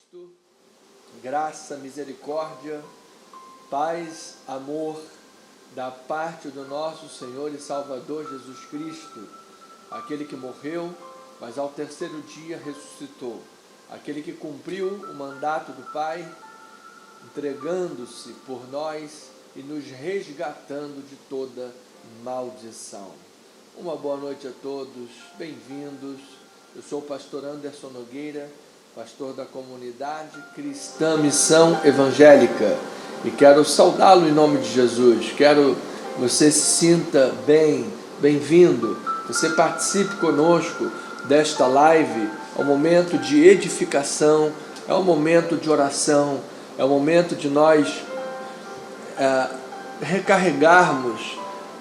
Cristo, graça, misericórdia, paz, amor, da parte do nosso Senhor e Salvador Jesus Cristo, aquele que morreu, mas ao terceiro dia ressuscitou, aquele que cumpriu o mandato do Pai, entregando-se por nós e nos resgatando de toda maldição. Uma boa noite a todos, bem-vindos. Eu sou o pastor Anderson Nogueira, pastor da comunidade cristã Missão Evangélica, e quero saudá-lo em nome de Jesus. Quero que você se sinta bem-vindo, você participe conosco desta live. É um momento de edificação, é um momento de oração, é um momento de nós recarregarmos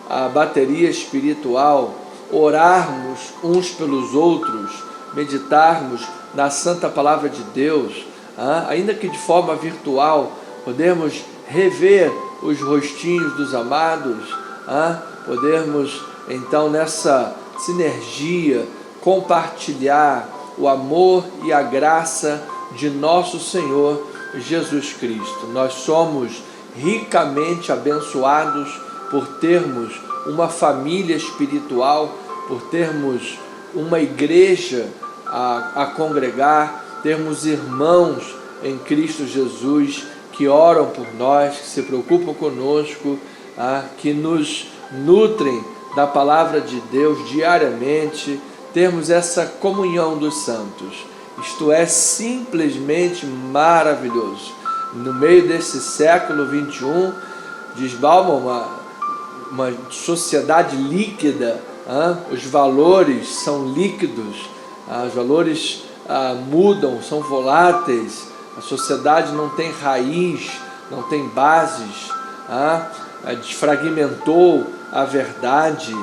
a bateria espiritual, orarmos uns pelos outros, meditarmos na santa palavra de Deus, ainda que de forma virtual, podemos rever os rostinhos dos amados, podemos então nessa sinergia compartilhar o amor e a graça de nosso Senhor Jesus Cristo. Nós somos ricamente abençoados por termos uma família espiritual, por termos uma igreja a congregar, termos irmãos em Cristo Jesus que oram por nós, que se preocupam conosco, que nos nutrem da palavra de Deus diariamente, termos essa comunhão dos santos. Isto é simplesmente maravilhoso. No meio desse século 21, desbalma uma sociedade líquida, os valores são líquidos, os valores mudam, são voláteis, a sociedade não tem raiz, não tem bases, desfragmentou a verdade,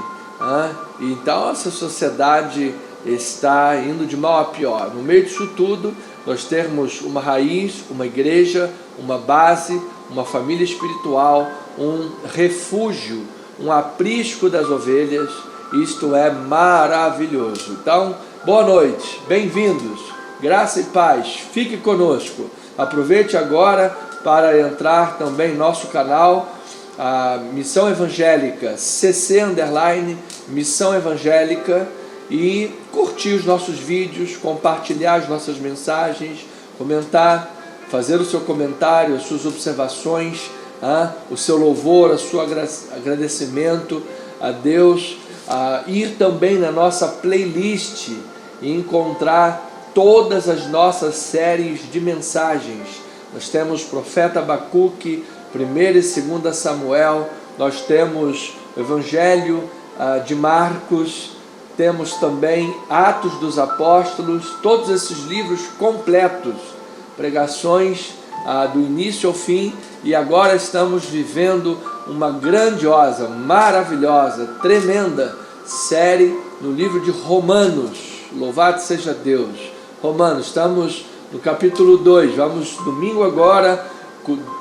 então essa sociedade está indo de mal a pior. No meio disso tudo, nós temos uma raiz, uma igreja, uma base, uma família espiritual, um refúgio, um aprisco das ovelhas. Isto é maravilhoso. Então, boa noite, bem-vindos, graça e paz, fique conosco. Aproveite agora para entrar também em nosso canal, a Missão Evangélica, CC _ Missão Evangélica, e curtir os nossos vídeos, compartilhar as nossas mensagens, comentar, fazer o seu comentário, as suas observações, o seu louvor, o seu agradecimento a Deus, ir também na nossa playlist e encontrar todas as nossas séries de mensagens. Nós temos Profeta Abacuque, 1º e 2º Samuel, nós temos o Evangelho de Marcos, temos também Atos dos Apóstolos, todos esses livros completos, pregações do início ao fim, e agora estamos vivendo uma grandiosa, maravilhosa, tremenda série no livro de Romanos. Louvado seja Deus! Romanos, estamos no capítulo 2, vamos domingo agora,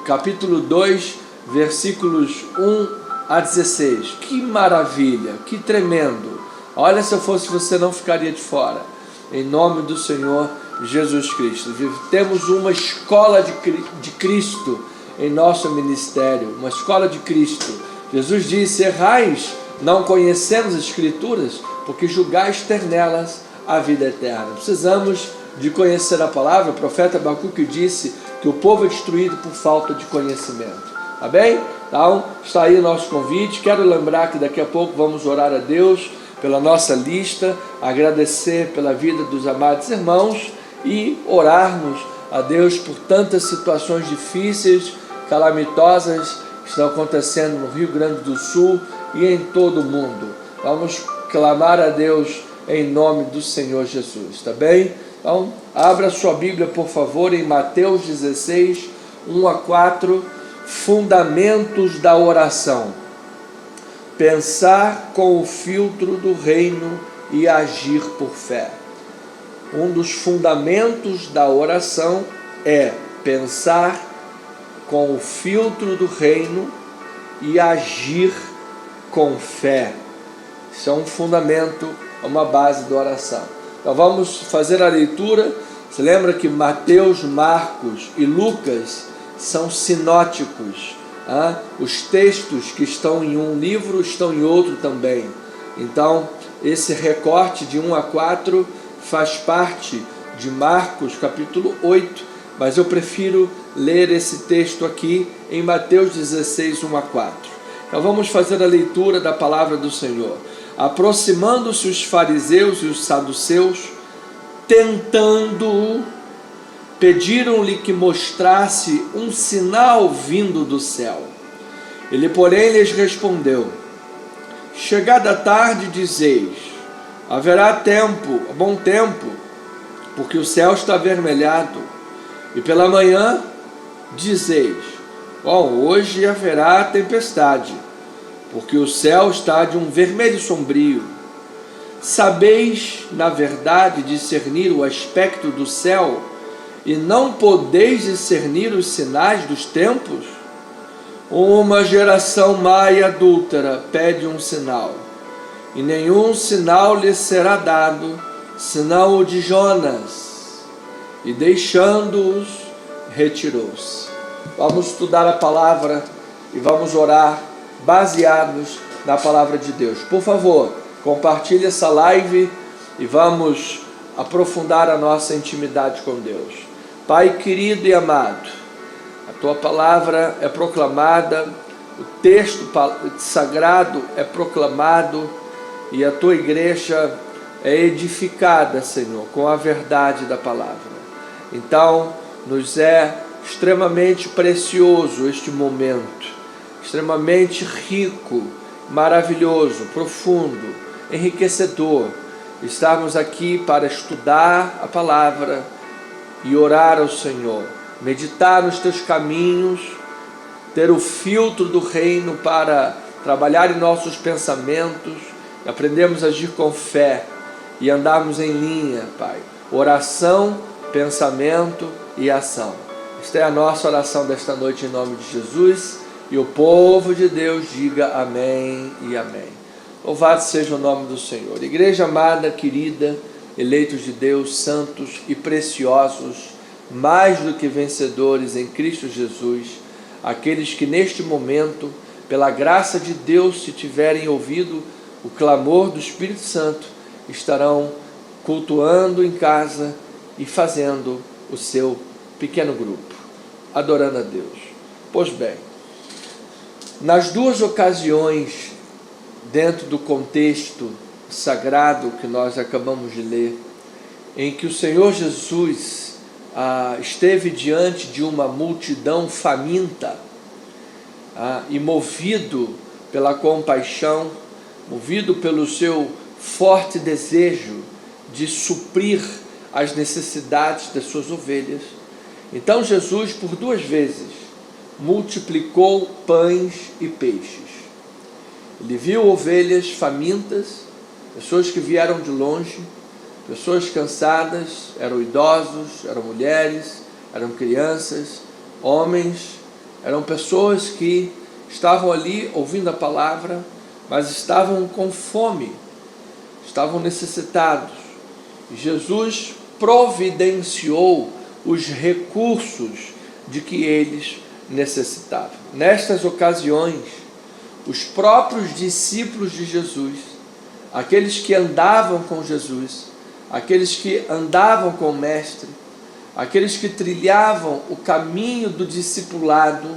capítulo 2, versículos 1 a 16. Que maravilha, que tremendo! Olha, se eu fosse você, não ficaria de fora. Em nome do Senhor Jesus Cristo. Temos uma escola de Cristo em nosso ministério, uma escola de Cristo. Jesus disse: errais, não conhecendo as Escrituras, porque julgais ter nelas a vida eterna. Precisamos de conhecer a palavra. O profeta Abacuque disse que o povo é destruído por falta de conhecimento. Tá bem? Então, está aí o nosso convite. Quero lembrar que daqui a pouco vamos orar a Deus pela nossa lista, agradecer pela vida dos amados irmãos e orarmos a Deus por tantas situações difíceis, calamitosas que estão acontecendo no Rio Grande do Sul e em todo o mundo. Vamos clamar a Deus em nome do Senhor Jesus, tá bem? Então, abra sua Bíblia, por favor, em Mateus 16, 1 a 4, Fundamentos da Oração. Pensar com o filtro do reino e agir por fé. Um dos fundamentos da oração é pensar com o filtro do reino e agir com fé. Isso é um fundamento, uma base da oração. Então vamos fazer a leitura Você lembra que Mateus, Marcos e Lucas são sinóticos. Os textos que estão em um livro estão em outro também. Então, esse recorte de 1 a 4 faz parte de Marcos capítulo 8, mas eu prefiro ler esse texto aqui em Mateus 16, 1 a 4. Então vamos fazer a leitura da palavra do Senhor. Aproximando-se os fariseus e os saduceus, tentando-o, pediram-lhe que mostrasse um sinal vindo do céu. Ele, porém, lhes respondeu: chegada a tarde, dizeis, haverá tempo, bom tempo, porque o céu está avermelhado. E pela manhã, dizeis, hoje haverá tempestade, porque o céu está de um vermelho sombrio. Sabeis, na verdade, discernir o aspecto do céu, e não podeis discernir os sinais dos tempos? Uma geração má e adúltera pede um sinal, e nenhum sinal lhe será dado, senão o de Jonas. E deixando-os, retirou-se. Vamos estudar a palavra e vamos orar baseados na palavra de Deus. Por favor, compartilhe essa live e vamos aprofundar a nossa intimidade com Deus. Pai querido e amado, a Tua palavra é proclamada, o texto sagrado é proclamado e a Tua igreja é edificada, Senhor, com a verdade da palavra. Então, nos é extremamente precioso este momento, extremamente rico, maravilhoso, profundo, enriquecedor, estarmos aqui para estudar a palavra e orar ao Senhor, meditar nos Teus caminhos, ter o filtro do reino para trabalhar em nossos pensamentos, aprendemos a agir com fé e andarmos em linha, Pai. Oração, pensamento e ação. Esta é a nossa oração desta noite em nome de Jesus. E o povo de Deus diga amém e amém. Louvado seja o nome do Senhor. Igreja amada, querida, eleitos de Deus, santos e preciosos, mais do que vencedores em Cristo Jesus, aqueles que neste momento, pela graça de Deus, se tiverem ouvido o clamor do Espírito Santo, estarão cultuando em casa e fazendo o seu pequeno grupo, adorando a Deus. Pois bem, nas duas ocasiões, dentro do contexto sagrado que nós acabamos de ler, em que o Senhor Jesus esteve diante de uma multidão faminta e movido pela compaixão, movido pelo seu forte desejo de suprir as necessidades das suas ovelhas. Então Jesus, por duas vezes, multiplicou pães e peixes. Ele viu ovelhas famintas, pessoas que vieram de longe, pessoas cansadas, eram idosos, eram mulheres, eram crianças, homens, eram pessoas que estavam ali ouvindo a palavra, mas estavam com fome, estavam necessitados. E Jesus providenciou os recursos de que eles necessitavam. Nestas ocasiões, os próprios discípulos de Jesus, aqueles que andavam com Jesus, aqueles que andavam com o Mestre, aqueles que trilhavam o caminho do discipulado,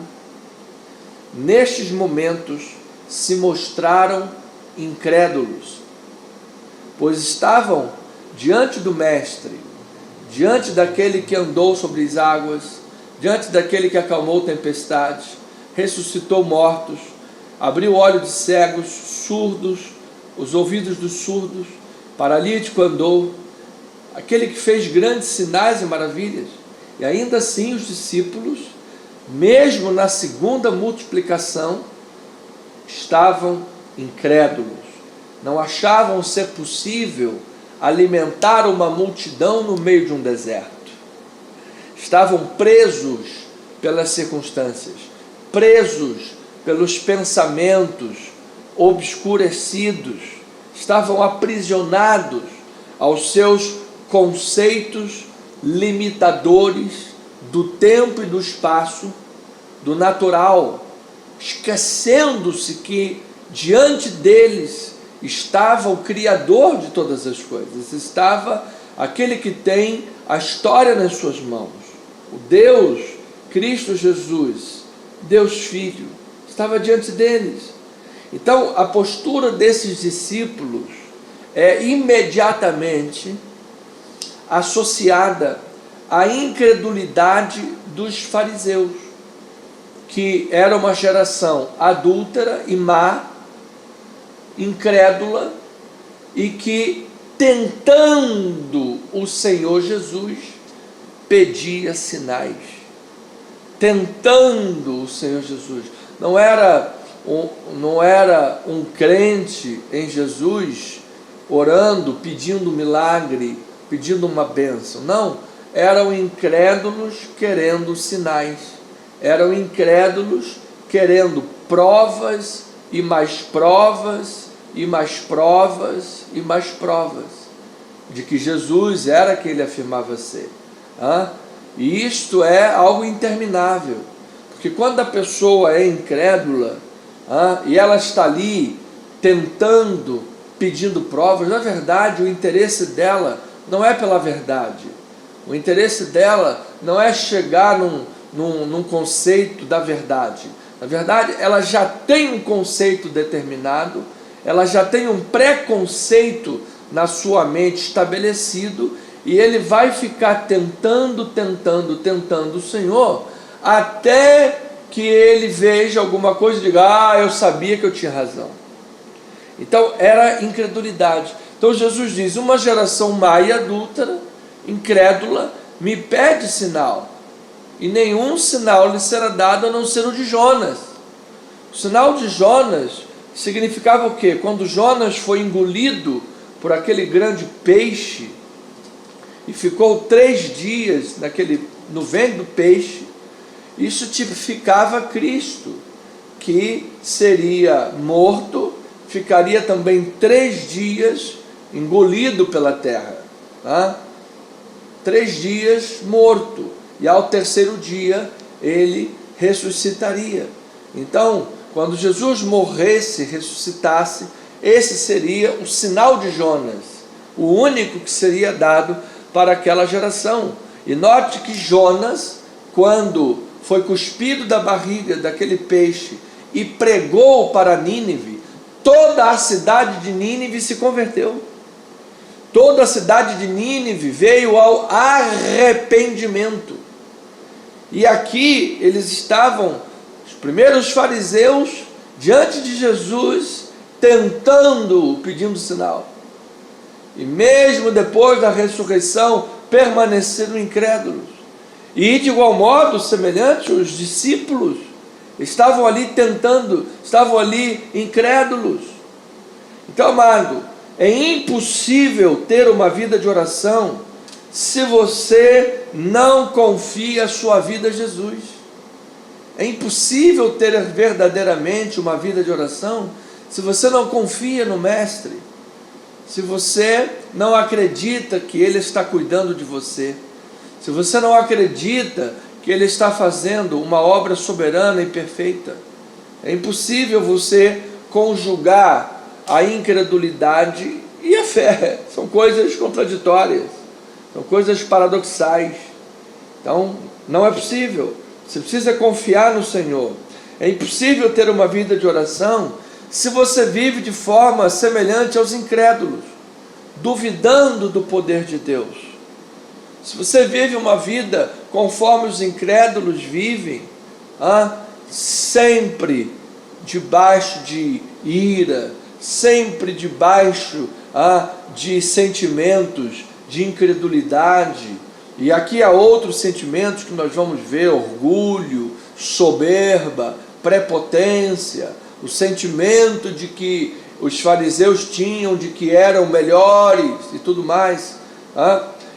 nestes momentos se mostraram incrédulos, pois estavam diante do Mestre, diante daquele que andou sobre as águas, diante daquele que acalmou tempestades, ressuscitou mortos, abriu olhos de cegos, surdos, os ouvidos dos surdos, paralítico andou, aquele que fez grandes sinais e maravilhas. E ainda assim os discípulos, mesmo na segunda multiplicação, estavam incrédulos, não achavam ser possível alimentar uma multidão no meio de um deserto. Estavam presos pelas circunstâncias, presos pelos pensamentos obscurecidos, estavam aprisionados aos seus conceitos limitadores do tempo e do espaço, do natural, esquecendo-se que diante deles estava o Criador de todas as coisas, estava aquele que tem a história nas suas mãos, o Deus, Cristo Jesus, Deus Filho, estava diante deles. Então a postura desses discípulos é imediatamente associada à incredulidade dos fariseus, que era uma geração adúltera e má, incrédula, e que, tentando o Senhor Jesus, pedia sinais. Tentando o Senhor Jesus. Não era um crente em Jesus orando, pedindo um milagre, pedindo uma bênção. Não, eram incrédulos querendo sinais. Eram incrédulos querendo provas e mais provas e mais provas e mais provas de que Jesus era quem ele afirmava ser. E isto é algo interminável, porque quando a pessoa é incrédula e ela está ali tentando, pedindo provas, na verdade o interesse dela não é pela verdade, o interesse dela não é chegar num conceito da verdade. Na verdade, ela já tem um conceito determinado, ela já tem um preconceito na sua mente estabelecido, e ele vai ficar tentando o Senhor, até que ele veja alguma coisa e diga: eu sabia que eu tinha razão. Então era incredulidade. Então Jesus diz: uma geração má e adúltera, incrédula, me pede sinal, e nenhum sinal lhe será dado a não ser o de Jonas. O sinal de Jonas significava o quê? Quando Jonas foi engolido por aquele grande peixe e ficou 3 dias no ventre do peixe, isso tipificava Cristo, que seria morto, ficaria também 3 dias engolido pela terra, 3 dias morto, e ao 3º dia ele ressuscitaria. Então, quando Jesus morresse, ressuscitasse, esse seria o sinal de Jonas, o único que seria dado para aquela geração. E note que Jonas, quando foi cuspido da barriga daquele peixe e pregou para Nínive, toda a cidade de Nínive se converteu. Toda a cidade de Nínive veio ao arrependimento. E aqui eles estavam, os primeiros fariseus, diante de Jesus, tentando, pedindo sinal. E mesmo depois da ressurreição, permaneceram incrédulos. E de igual modo, semelhante, os discípulos estavam ali tentando, estavam ali incrédulos. Então, amado, é impossível ter uma vida de oração se você não confia a sua vida a Jesus. É impossível ter verdadeiramente uma vida de oração se você não confia no Mestre, se você não acredita que Ele está cuidando de você, se você não acredita que Ele está fazendo uma obra soberana e perfeita. É impossível você conjugar a incredulidade e a fé. São coisas contraditórias, são coisas paradoxais. Então, não é possível. Você precisa confiar no Senhor. É impossível ter uma vida de oração se você vive de forma semelhante aos incrédulos, duvidando do poder de Deus. Se você vive uma vida conforme os incrédulos vivem, sempre debaixo de ira, sempre debaixo de sentimentos de incredulidade, e aqui há outros sentimentos que nós vamos ver: orgulho, soberba, prepotência, o sentimento de que os fariseus tinham, de que eram melhores e tudo mais.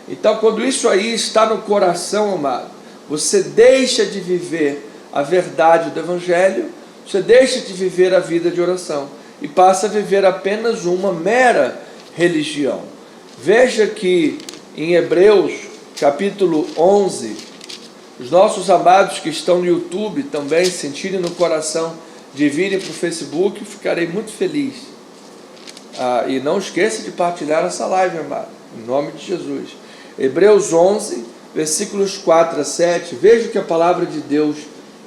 Então, quando isso aí está no coração, amado, você deixa de viver a verdade do Evangelho, você deixa de viver a vida de oração e passa a viver apenas uma mera religião. Veja que em Hebreus, capítulo 11, os nossos amados que estão no YouTube também sentirem no coração de virem para o Facebook, ficarei muito feliz. E não esqueça de partilhar essa live, amado, em nome de Jesus. Hebreus 11, versículos 4 a 7, veja o que a palavra de Deus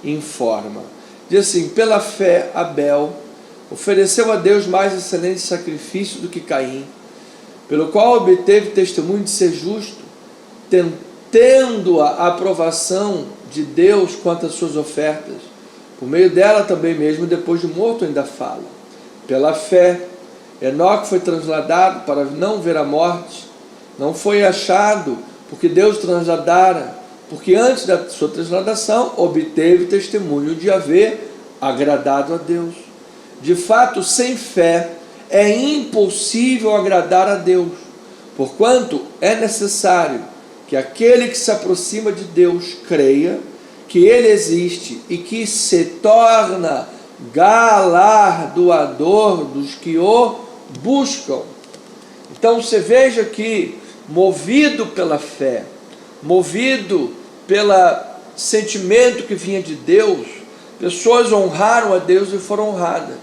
informa. Diz assim: pela fé Abel ofereceu a Deus mais excelente sacrifício do que Caim, pelo qual obteve testemunho de ser justo, tendo a aprovação de Deus quanto às suas ofertas. Por meio dela também mesmo, depois de morto, ainda fala. Pela fé, Enoque foi transladado para não ver a morte. Não foi achado, porque Deus transladara, porque antes da sua transladação, obteve testemunho de haver agradado a Deus. De fato, sem fé, é impossível agradar a Deus, porquanto é necessário que aquele que se aproxima de Deus creia que Ele existe e que se torna galardoador dos que o buscam. Então você veja que, movido pela fé, movido pelo sentimento que vinha de Deus, pessoas honraram a Deus e foram honradas.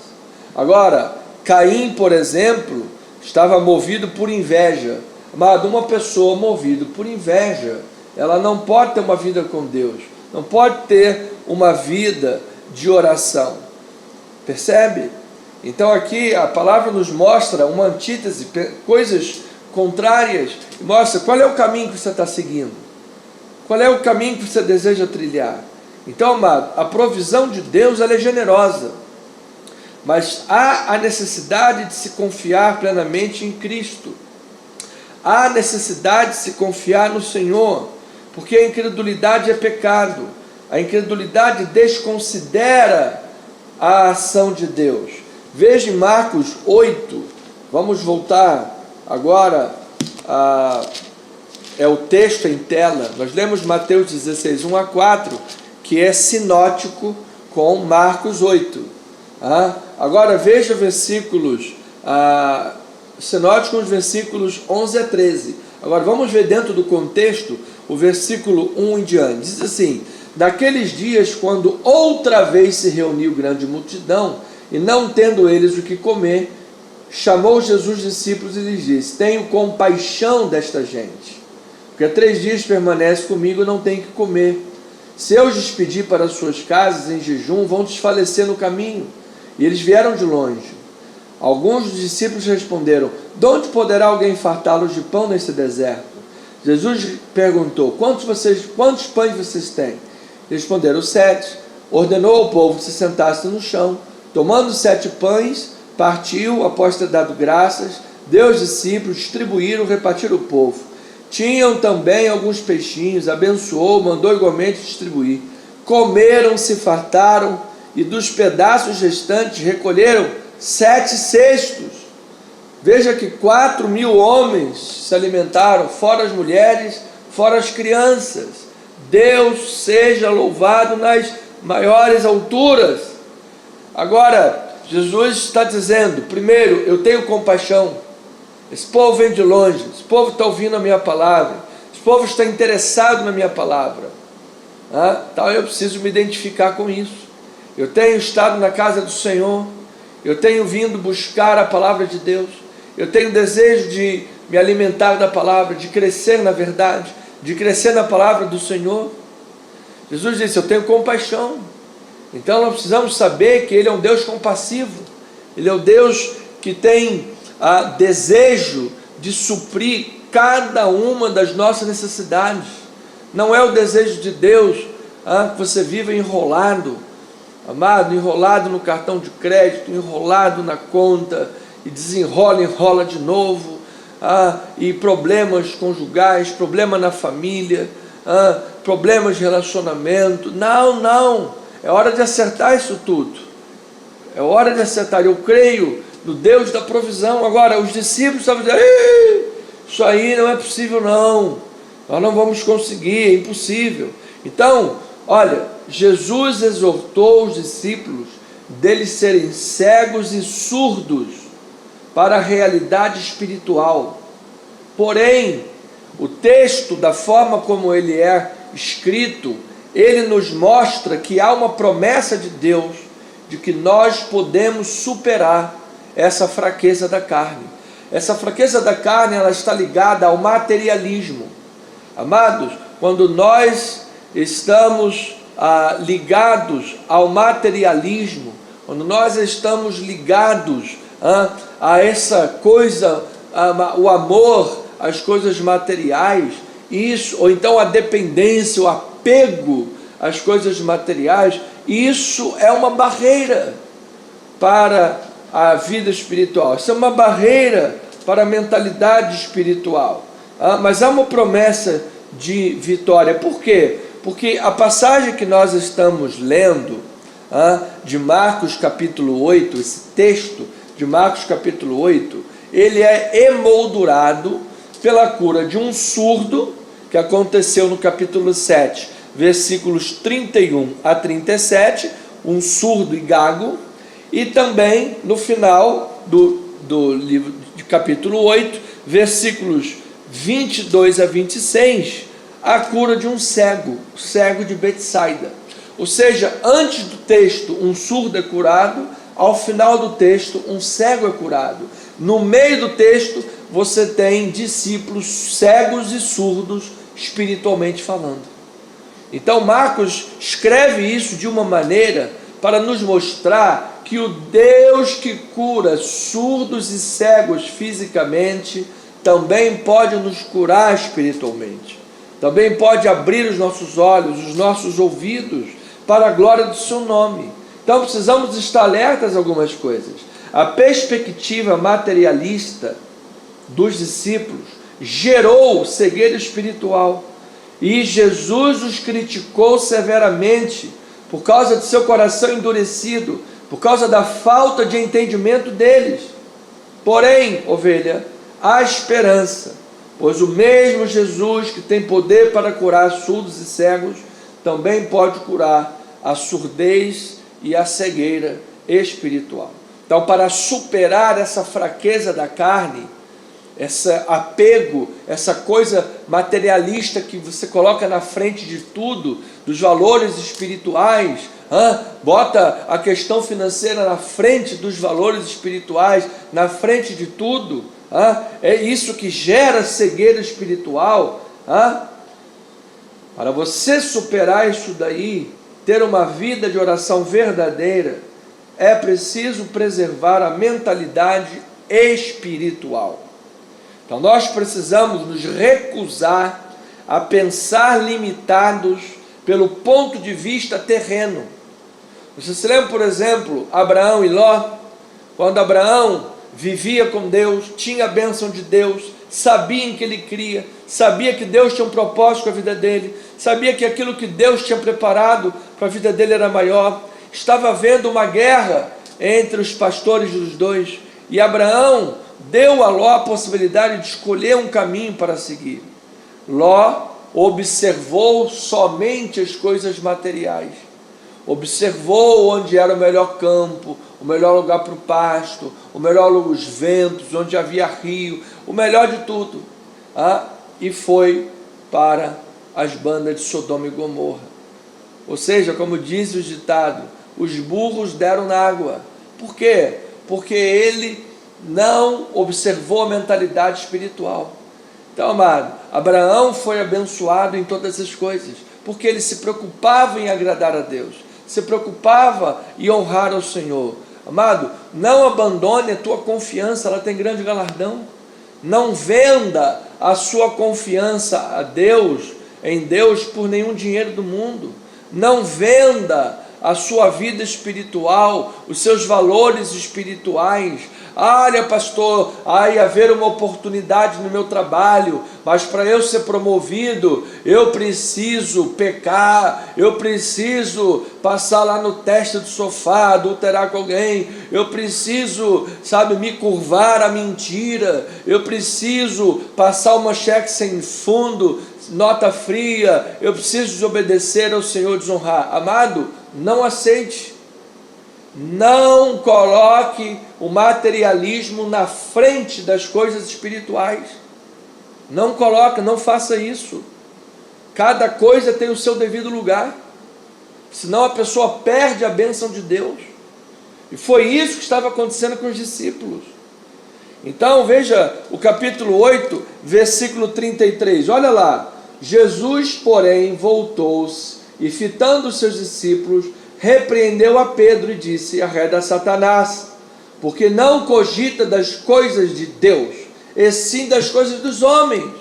Agora, Caim, por exemplo, estava movido por inveja. Amado, uma pessoa movida por inveja, ela não pode ter uma vida com Deus, não pode ter uma vida de oração. Percebe? Então aqui a palavra nos mostra uma antítese, coisas contrárias, e mostra qual é o caminho que você está seguindo, qual é o caminho que você deseja trilhar. Então, amado, a provisão de Deus, ela é generosa, mas há a necessidade de se confiar plenamente em Cristo. Há necessidade de se confiar no Senhor, porque a incredulidade é pecado. A incredulidade desconsidera a ação de Deus. Veja em Marcos 8, vamos voltar agora, é o texto em tela. Nós lemos Mateus 16, 1 a 4, que é sinótico com Marcos 8. Agora veja versículos, sinótico com os versículos 11 a 13. Agora vamos ver dentro do contexto o versículo 1 em diante. Diz assim: naqueles dias, quando outra vez se reuniu grande multidão, e não tendo eles o que comer, chamou Jesus os discípulos e lhes disse: tenho compaixão desta gente, porque há 3 dias permanece comigo e não tem que comer. Se eu os despedir para suas casas em jejum, vão desfalecer no caminho. E eles vieram de longe. Alguns dos discípulos responderam: de onde poderá alguém fartá-los de pão nesse deserto? Jesus perguntou: quantos pães vocês têm? Responderam: 7. Ordenou ao povo que se sentasse no chão. Tomando 7 pães, partiu, após ter dado graças, deu aos discípulos, distribuíram, repartiram o povo. Tinham também alguns peixinhos, abençoou, mandou igualmente distribuir. Comeram, se fartaram, e dos pedaços restantes recolheram 7 cestos. Veja que 4.000 homens se alimentaram, fora as mulheres, fora as crianças. Deus seja louvado nas maiores alturas. Agora, Jesus está dizendo: primeiro, eu tenho compaixão. Esse povo vem de longe, esse povo está ouvindo a minha palavra, esse povo está interessado na minha palavra. Então eu preciso me identificar com isso. Eu tenho estado na casa do Senhor, eu tenho vindo buscar a palavra de Deus, eu tenho desejo de me alimentar da palavra, de crescer na verdade, de crescer na palavra do Senhor. Jesus disse: eu tenho compaixão. Então nós precisamos saber que Ele é um Deus compassivo, Ele é o Deus que tem desejo de suprir cada uma das nossas necessidades. Não é o desejo de Deus que você viva enrolado, amado, enrolado no cartão de crédito, enrolado na conta, e enrola de novo, e problemas conjugais, problema na família, problemas de relacionamento. Não, é hora de acertar isso tudo, é hora de acertar. Eu creio no Deus da provisão. Agora, os discípulos estavam dizendo: isso aí não é possível não, nós não vamos conseguir, é impossível. Então, olha, Jesus exortou os discípulos deles serem cegos e surdos para a realidade espiritual. Porém, o texto, da forma como ele é escrito, ele nos mostra que há uma promessa de Deus de que nós podemos superar essa fraqueza da carne. Essa fraqueza da carne, ela está ligada ao materialismo. Amados, quando nós estamos ligados ao materialismo, quando nós estamos ligados a essa coisa, o amor às coisas materiais, isso, ou então a dependência, o apego às coisas materiais, isso é uma barreira para a vida espiritual, isso é uma barreira para a mentalidade espiritual. Mas há uma promessa de vitória. Por quê? Porque a passagem que nós estamos lendo, de Marcos capítulo 8, esse texto de Marcos capítulo 8, ele é emoldurado pela cura de um surdo, que aconteceu no capítulo 7, versículos 31 a 37, um surdo e gago, e também no final do livro de capítulo 8, versículos 22 a 26, a cura de um cego de Betsaida. Ou seja, antes do texto, um surdo é curado, ao final do texto, um cego é curado. No meio do texto, você tem discípulos cegos e surdos, espiritualmente falando. Então, Marcos escreve isso de uma maneira para nos mostrar que o Deus que cura surdos e cegos fisicamente, também pode nos curar espiritualmente. Também pode abrir os nossos olhos, os nossos ouvidos, para a glória do seu nome. Então precisamos estar alertas a algumas coisas. A perspectiva materialista dos discípulos gerou cegueira espiritual, e Jesus os criticou severamente por causa de seu coração endurecido, por causa da falta de entendimento deles. Porém, ovelha, há esperança, pois o mesmo Jesus que tem poder para curar surdos e cegos, também pode curar a surdez e a cegueira espiritual. Então, para superar essa fraqueza da carne, esse apego, essa coisa materialista que você coloca na frente de tudo, dos valores espirituais, bota a questão financeira na frente dos valores espirituais, na frente de tudo, é isso que gera cegueira espiritual. Para você superar isso daí, ter uma vida de oração verdadeira, é preciso preservar a mentalidade espiritual. Então nós precisamos nos recusar a pensar limitados pelo ponto de vista terreno. Você se lembra, por exemplo, Abraão e Ló? Quando Abraão vivia com Deus, tinha a bênção de Deus, sabia em que ele cria, sabia que Deus tinha um propósito com a vida dele, sabia que aquilo que Deus tinha preparado para a vida dele era maior. Estava havendo uma guerra entre os pastores dos dois, e Abraão deu a Ló a possibilidade de escolher um caminho para seguir. Ló observou somente as coisas materiais, observou onde era o melhor campo, o melhor lugar para o pasto, os ventos, onde havia rio, o melhor de tudo, e foi para as bandas de Sodoma e Gomorra. Ou seja, como diz o ditado, os burros deram na água. Por quê? Porque ele não observou a mentalidade espiritual. Então, amado, Abraão foi abençoado em todas as coisas, porque ele se preocupava em agradar a Deus, se preocupava em honrar ao Senhor. Amado, não abandone a tua confiança, ela tem grande galardão. Não venda a sua confiança a Deus, em Deus, por nenhum dinheiro do mundo. Não venda a sua vida espiritual, os seus valores espirituais. Olha, pastor, ia haver uma oportunidade no meu trabalho, mas para eu ser promovido, eu preciso pecar, eu preciso passar lá no teste do sofá, adulterar com alguém, eu preciso, me curvar à mentira, eu preciso passar uma cheque sem fundo, nota fria, eu preciso desobedecer ao Senhor, desonrar. Amado, não aceite. Não coloque o materialismo na frente das coisas espirituais. Não coloca, não faça isso. Cada coisa tem o seu devido lugar. Senão a pessoa perde a bênção de Deus. E foi isso que estava acontecendo com os discípulos. Então veja o capítulo 8, versículo 33. Olha lá. Jesus, porém, voltou-se e, fitando os seus discípulos, repreendeu a Pedro e disse: arreda Satanás, porque não cogita das coisas de Deus, e sim das coisas dos homens.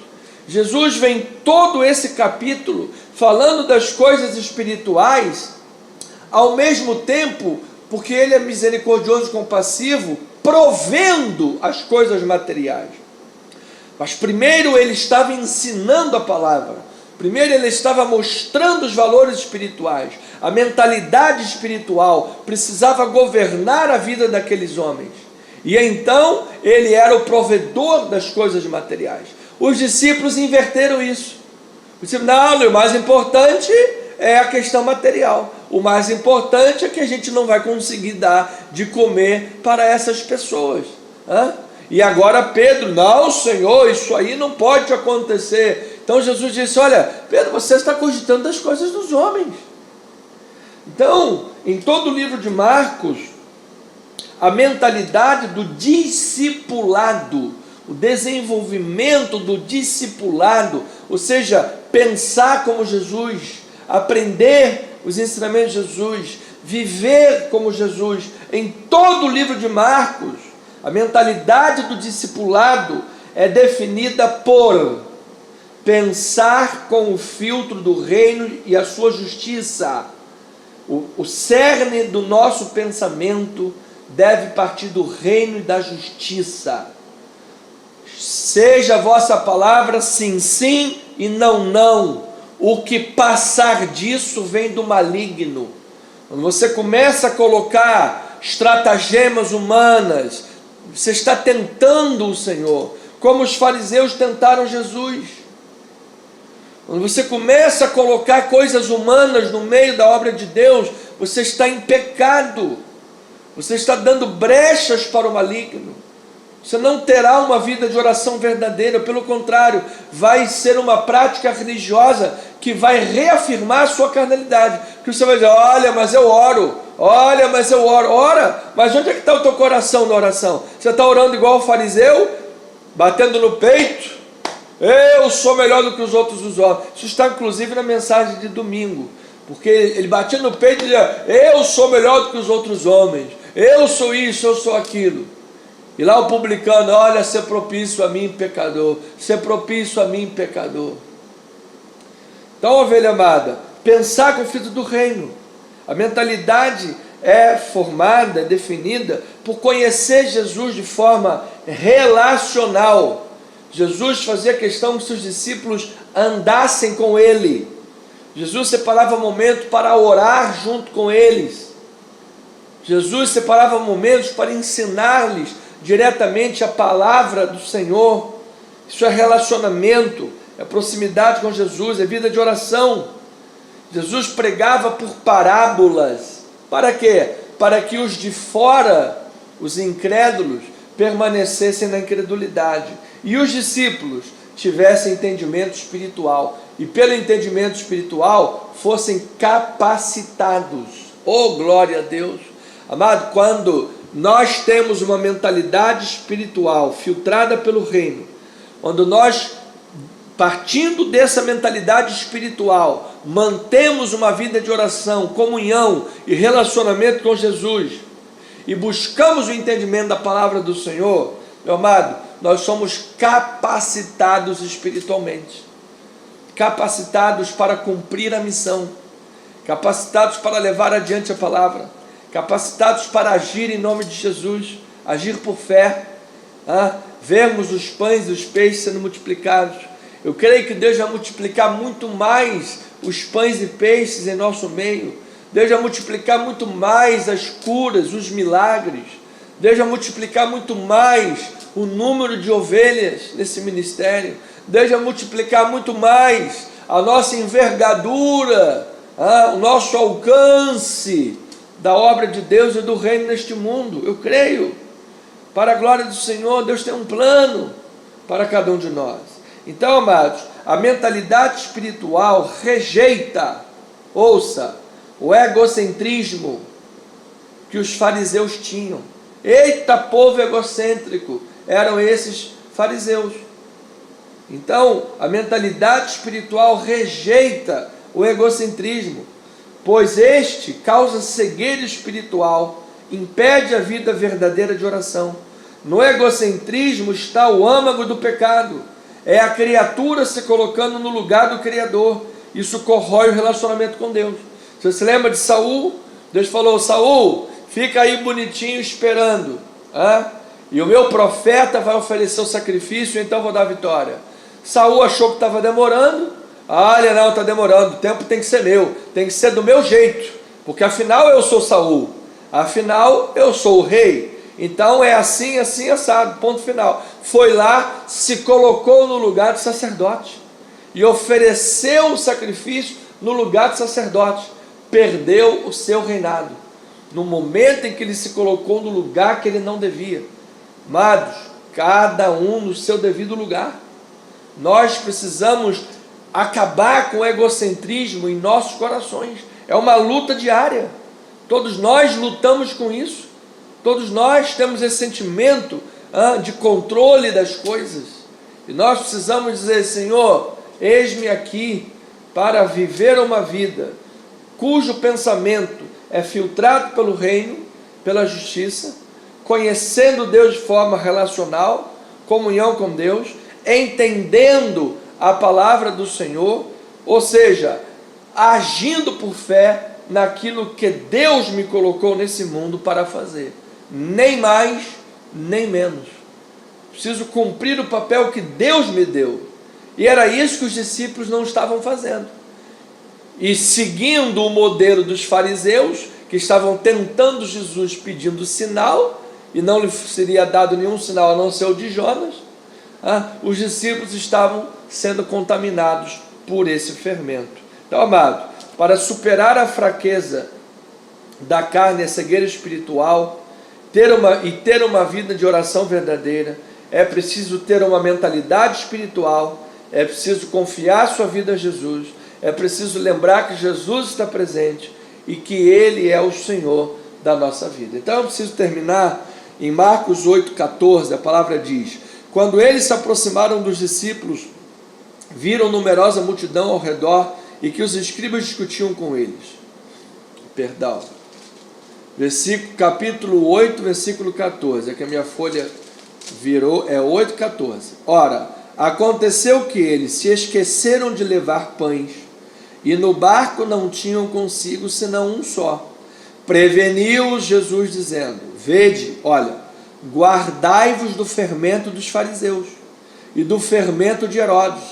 Jesus vem todo esse capítulo falando das coisas espirituais, ao mesmo tempo, porque ele é misericordioso e compassivo, provendo as coisas materiais. Mas primeiro ele estava ensinando a palavra, primeiro ele estava mostrando os valores espirituais, a mentalidade espiritual precisava governar a vida daqueles homens, e então ele era o provedor das coisas materiais. Os discípulos inverteram isso. Os discípulos, não, o mais importante é a questão material, o mais importante é que a gente não vai conseguir dar de comer para essas pessoas. E agora Pedro, não, Senhor, isso aí não pode acontecer. Então Jesus disse: olha, Pedro, você está cogitando das coisas dos homens. Então, em todo o livro de Marcos, a mentalidade do discipulado, o desenvolvimento do discipulado, ou seja, pensar como Jesus, aprender os ensinamentos de Jesus, viver como Jesus, em todo o livro de Marcos, a mentalidade do discipulado é definida por pensar com o filtro do reino e a sua justiça. O cerne do nosso pensamento deve partir do reino e da justiça. Seja a vossa palavra sim, sim e não, não. O que passar disso vem do maligno. Quando você começa a colocar estratagemas humanas, você está tentando o Senhor, como os fariseus tentaram Jesus. Quando você começa a colocar coisas humanas no meio da obra de Deus, você está em pecado, você está dando brechas para o maligno. Você não terá uma vida de oração verdadeira, pelo contrário, vai ser uma prática religiosa que vai reafirmar a sua carnalidade, que você vai dizer: olha, mas eu oro, olha, mas eu oro. Ora, mas onde é que está o teu coração na oração? Você está orando igual o fariseu, batendo no peito: eu sou melhor do que os outros dos homens. Isso está inclusive na mensagem de domingo, porque ele batia no peito e dizia: eu sou melhor do que os outros homens, eu sou isso, eu sou aquilo. E lá o publicano: olha, ser propício a mim, pecador, ser propício a mim, pecador. Então, ovelha amada, pensar com o filho do reino. A mentalidade é formada, definida por conhecer Jesus de forma relacional. Jesus fazia questão que seus discípulos andassem com ele. Jesus separava momento para orar junto com eles. Jesus separava momentos para ensinar-lhes diretamente a palavra do Senhor. Isso é relacionamento, é proximidade com Jesus, é vida de oração. Jesus pregava por parábolas. Para quê? Para que os de fora, os incrédulos, permanecessem na incredulidade, e os discípulos tivessem entendimento espiritual, e pelo entendimento espiritual fossem capacitados. Oh, glória a Deus! Amado, quando nós temos uma mentalidade espiritual filtrada pelo reino, quando nós, partindo dessa mentalidade espiritual, mantemos uma vida de oração, comunhão e relacionamento com Jesus, e buscamos o entendimento da palavra do Senhor, meu amado, nós somos capacitados espiritualmente, capacitados para cumprir a missão, capacitados para levar adiante a palavra, capacitados para agir em nome de Jesus, agir por fé, vermos os pães e os peixes sendo multiplicados. Eu creio que Deus vai multiplicar muito mais os pães e peixes em nosso meio. Deus vai multiplicar muito mais as curas, os milagres. Deus vai multiplicar muito mais o número de ovelhas nesse ministério. Deus vai multiplicar muito mais a nossa envergadura, o nosso alcance da obra de Deus e do reino neste mundo. Eu creio. Para a glória do Senhor, Deus tem um plano para cada um de nós. Então, amados, a mentalidade espiritual rejeita, ouça, o egocentrismo que os fariseus tinham. Eita, povo egocêntrico, eram esses fariseus. Então, a mentalidade espiritual rejeita o egocentrismo, pois este causa cegueira espiritual, impede a vida verdadeira de oração. No egocentrismo está o âmago do pecado, é a criatura se colocando no lugar do Criador. Isso corrói o relacionamento com Deus. Você se lembra de Saul? Deus falou: Saul, fica aí bonitinho esperando, e o meu profeta vai oferecer o sacrifício, então vou dar vitória. Saul achou que estava demorando. Olha, não, está demorando, o tempo tem que ser meu, tem que ser do meu jeito, porque afinal eu sou Saul, afinal eu sou o rei, então é assim, assim, assado, ponto final. Foi lá, se colocou no lugar de sacerdote e ofereceu o sacrifício no lugar de sacerdote, perdeu o seu reinado, no momento em que ele se colocou no lugar que ele não devia. Amados, cada um no seu devido lugar. Nós precisamos acabar com o egocentrismo em nossos corações. É uma luta diária. Todos nós lutamos com isso. Todos nós temos esse sentimento de controle das coisas. E nós precisamos dizer: Senhor, eis-me aqui para viver uma vida cujo pensamento é filtrado pelo reino, pela justiça, conhecendo Deus de forma relacional, comunhão com Deus, entendendo a palavra do Senhor, ou seja, agindo por fé naquilo que Deus me colocou nesse mundo para fazer, nem mais, nem menos. Preciso cumprir o papel que Deus me deu, e era isso que os discípulos não estavam fazendo, e seguindo o modelo dos fariseus, que estavam tentando Jesus pedindo sinal, e não lhe seria dado nenhum sinal a não ser o de Jonas. Os discípulos estavam sendo contaminados por esse fermento. Então, amado, para superar a fraqueza da carne, a cegueira espiritual, ter uma vida de oração verdadeira, é preciso ter uma mentalidade espiritual, é preciso confiar sua vida a Jesus, é preciso lembrar que Jesus está presente e que Ele é o Senhor da nossa vida. Então eu preciso terminar em Marcos 8,14, a palavra diz: quando eles se aproximaram dos discípulos, viram numerosa multidão ao redor e que os escribas discutiam com eles. Capítulo 8, versículo 14, é que a minha folha virou, é 8,14. Ora, aconteceu que eles se esqueceram de levar pães, e no barco não tinham consigo senão um só. Preveniu-os Jesus dizendo: vede, olha, guardai-vos do fermento dos fariseus e do fermento de Herodes.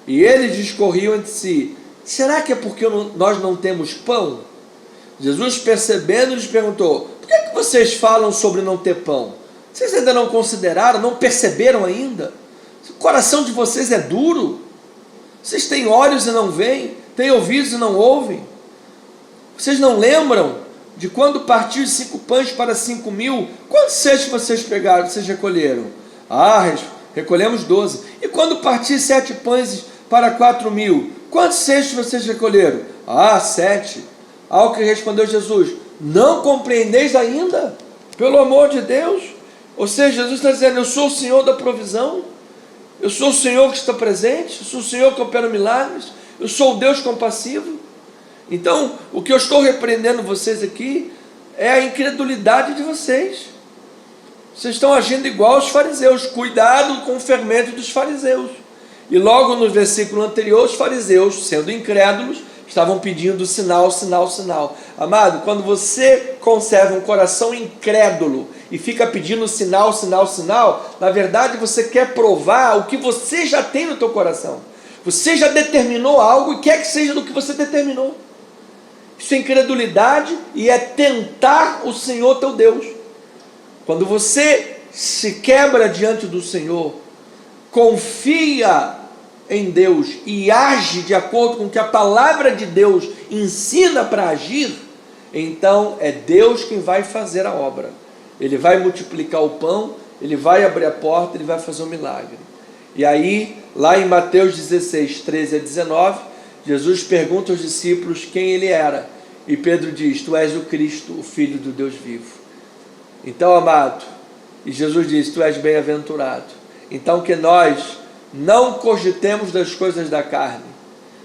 E eles discorriam entre si: será que é porque nós não temos pão? Jesus, percebendo, lhes perguntou: por que vocês falam sobre não ter pão? Vocês ainda não consideraram, não perceberam ainda? O coração de vocês é duro? Vocês têm olhos e não veem, têm ouvidos e não ouvem? Vocês não lembram de quando partiu 5 pães para 5.000? Quantos cestos vocês pegaram, vocês recolheram? Recolhemos 12. E quando partiu 7 pães para 4.000? Quantos cestos vocês recolheram? 7. Ao que respondeu Jesus: não compreendeis ainda? Pelo amor de Deus. Ou seja, Jesus está dizendo: eu sou o Senhor da provisão, eu sou o Senhor que está presente, eu sou o Senhor que opera milagres, eu sou o Deus compassivo. Então, o que eu estou repreendendo vocês aqui é a incredulidade de vocês. Vocês estão agindo igual aos fariseus. Cuidado com o fermento dos fariseus. E logo no versículo anterior, os fariseus, sendo incrédulos, estavam pedindo sinal, sinal, sinal. Amado, quando você conserva um coração incrédulo e fica pedindo sinal, sinal, sinal, na verdade você quer provar o que você já tem no teu coração. Você já determinou algo e quer que seja do que você determinou. Isso é incredulidade e é tentar o Senhor teu Deus. Quando você se quebra diante do Senhor, confia em Deus e age de acordo com o que a palavra de Deus ensina para agir, então é Deus quem vai fazer a obra. Ele vai multiplicar o pão, Ele vai abrir a porta, Ele vai fazer um milagre. E aí, lá em Mateus 16, 13 a 19, Jesus pergunta aos discípulos quem ele era. E Pedro diz: tu és o Cristo, o Filho do Deus vivo. Então, amado, e Jesus diz: tu és bem-aventurado. Então, que nós não cogitemos das coisas da carne,